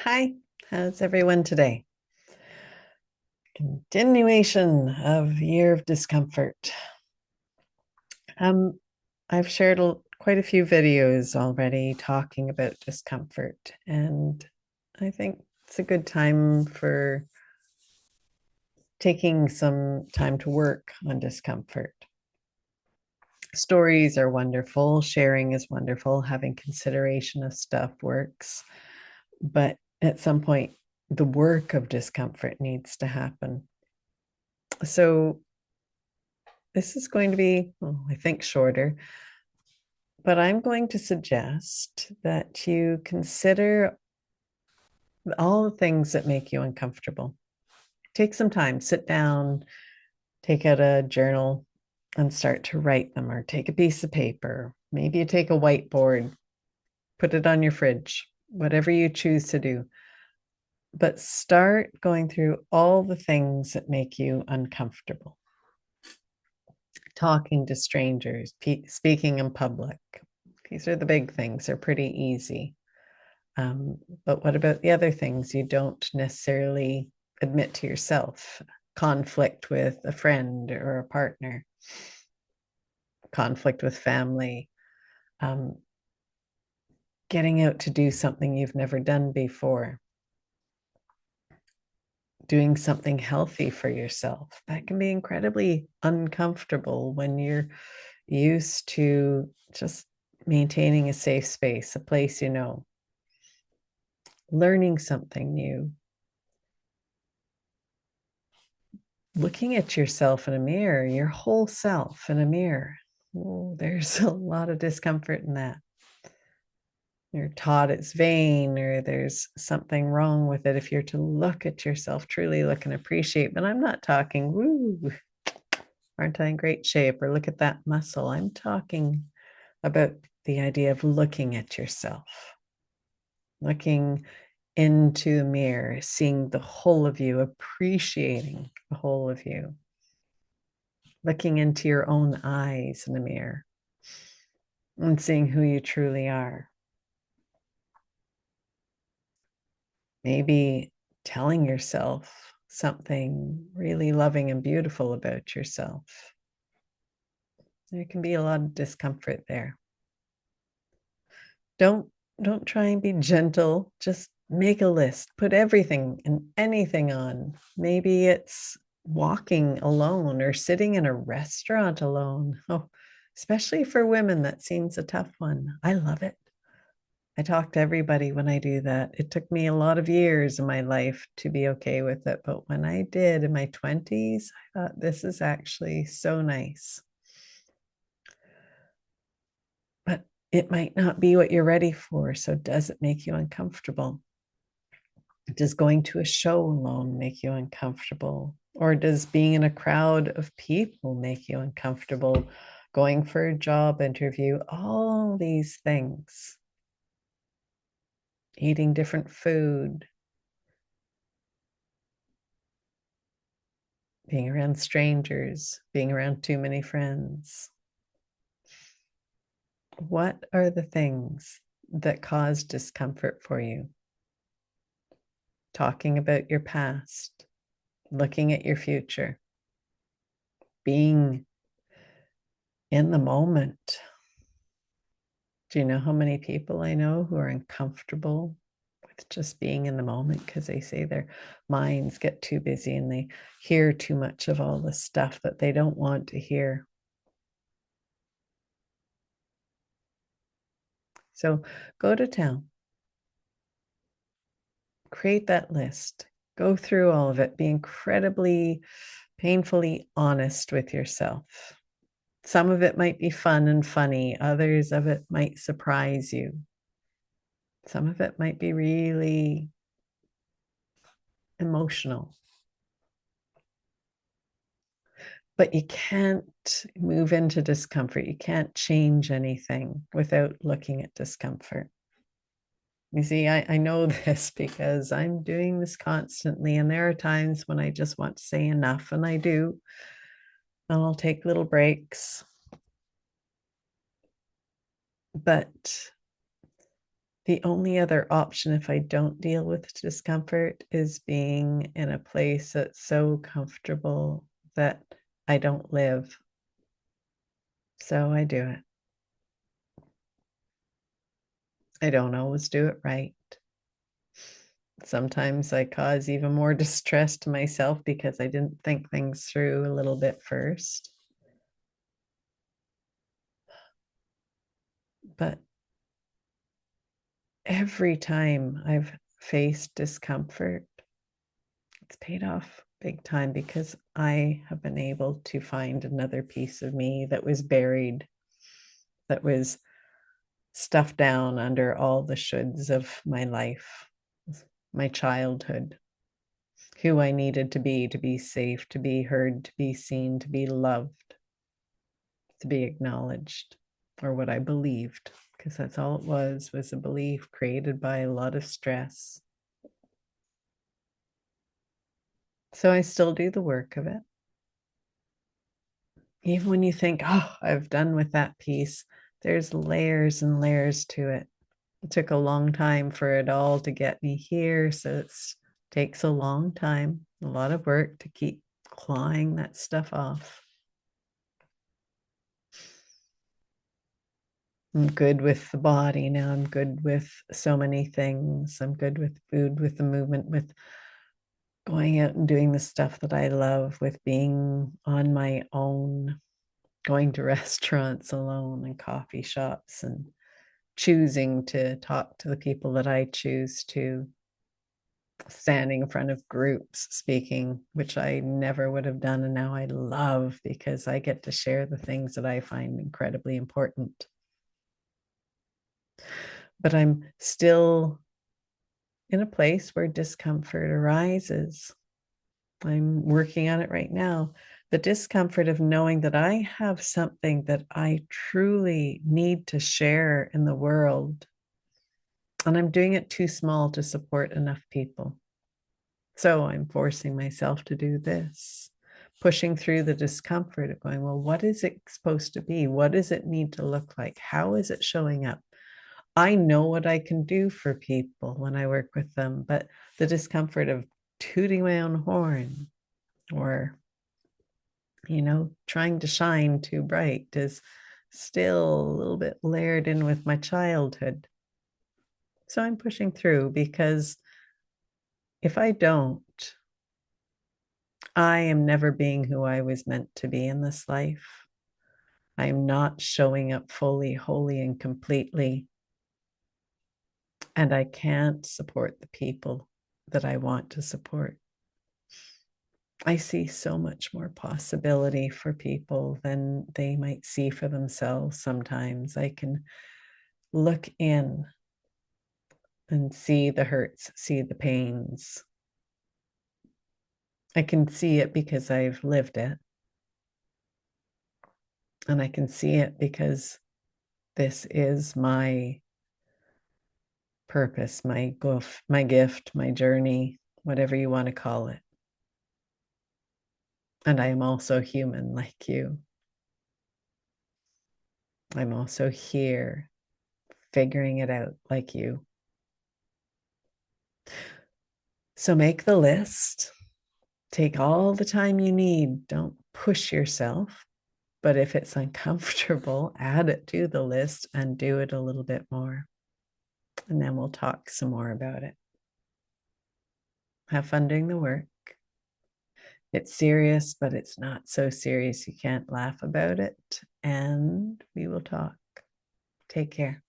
Hi, how's everyone today? Continuation of Year of Discomfort. Um, I've shared quite a few videos already talking about discomfort, and I think it's a good time for taking some time to work on discomfort. Stories are wonderful, sharing is wonderful, having consideration of stuff works, but at some point, the work of discomfort needs to happen. So this is going to be, I think, shorter, but I'm going to suggest that you consider all the things that make you uncomfortable. Take some time, sit down, take out a journal and start to write them, or take a piece of paper. Maybe you take a whiteboard, put it on your fridge, whatever you choose to do. But start going through all the things that make you uncomfortable. Talking to strangers, speaking in public. These are the big things. They're pretty easy. But what about the other things you don't necessarily admit to yourself? Conflict with a friend or a partner, conflict with family, um, getting out to do something you've never done before, doing something healthy for yourself. That can be incredibly uncomfortable when you're used to just maintaining a safe space, a place you know, learning something new, looking at yourself in a mirror, your whole self in a mirror. Oh, there's a lot of discomfort in that. You're taught it's vain or there's something wrong with it if you're to look at yourself, truly look and appreciate. But I'm not talking, woo, aren't I in great shape? Or look at that muscle. I'm talking about the idea of looking at yourself, looking into the mirror, seeing the whole of you, appreciating the whole of you, looking into your own eyes in the mirror and seeing who you truly are. Maybe telling yourself something really loving and beautiful about yourself. There can be a lot of discomfort there. Don't don't try and be gentle. Just make a list. Put everything and anything on. Maybe it's walking alone or sitting in a restaurant alone. Oh, especially for women, that seems a tough one. I love it. I talk to everybody when I do that. It took me a lot of years in my life to be okay with it. But when I did in my 20s, I thought this is actually so nice. But it might not be what you're ready for. So, does it make you uncomfortable? Does going to a show alone make you uncomfortable? Or does being in a crowd of people make you uncomfortable? Going for a job interview, all these things, eating different food, being around strangers, being around too many friends. What are the things that cause discomfort for you? Talking about your past, looking at your future, being in the moment. Do you know how many people I know who are uncomfortable with just being in the moment because they say their minds get too busy and they hear too much of all the stuff that they don't want to hear? So go to town, create that list, go through all of it, be incredibly painfully honest with yourself. Some of it might be fun and funny, others of it might surprise you. Some of it might be really emotional. But you can't move into discomfort. You can't change anything without looking at discomfort. You see, I know this because I'm doing this constantly. And there are times when I just want to say enough, and I do. And I'll take little breaks. But The only other option if I don't deal with discomfort is being in a place that's so comfortable that I don't live. So I do it. I don't always do it right. Sometimes I cause even more distress to myself because I didn't think things through a little bit first. But every time I've faced discomfort, it's paid off big time because I have been able to find another piece of me that was buried, that was stuffed down under all the shoulds of my life, my childhood, who I needed to be safe, to be heard, to be seen, to be loved, to be acknowledged, or what I believed, because that's all it was a belief created by a lot of stress. So I still do the work of it. Even when you think, oh, I've done with that piece, there's layers and layers to it. It took a long time for it all to get me here. So it takes a long time, a lot of work to keep clawing that stuff off. I'm good with the body now. I'm good with so many things. I'm good with food, with the movement, with going out and doing the stuff that I love, with being on my own, going to restaurants alone and coffee shops and choosing to talk to the people that I choose to, standing in front of groups speaking, which I never would have done. And now I love because I get to share the things that I find incredibly important. But I'm still in a place where discomfort arises. I'm working on it right now. The discomfort of knowing that I have something that I truly need to share in the world, and I'm doing it too small to support enough people. So I'm forcing myself to do this, pushing through the discomfort of going, well, what is it supposed to be? What does it need to look like? How is it showing up? I know what I can do for people when I work with them, but the discomfort of tooting my own horn or, trying to shine too bright is still a little bit layered in with my childhood. So I'm pushing through because if I don't, I am never being who I was meant to be in this life. I am not showing up fully, wholly, and completely. And I can't support the people that I want to support. I see so much more possibility for people than they might see for themselves sometimes. I can look in and see the hurts, see the pains. I can see it because I've lived it. And I can see it because this is my purpose, my gift, my journey, whatever you want to call it. And I am also human like you. I'm also here figuring it out like you. So make the list. Take all the time you need. Don't push yourself. But if it's uncomfortable, add it to the list and do it a little bit more. And then we'll talk some more about it. Have fun doing the work. It's serious, but it's not so serious you can't laugh about it. And we will talk. Take care.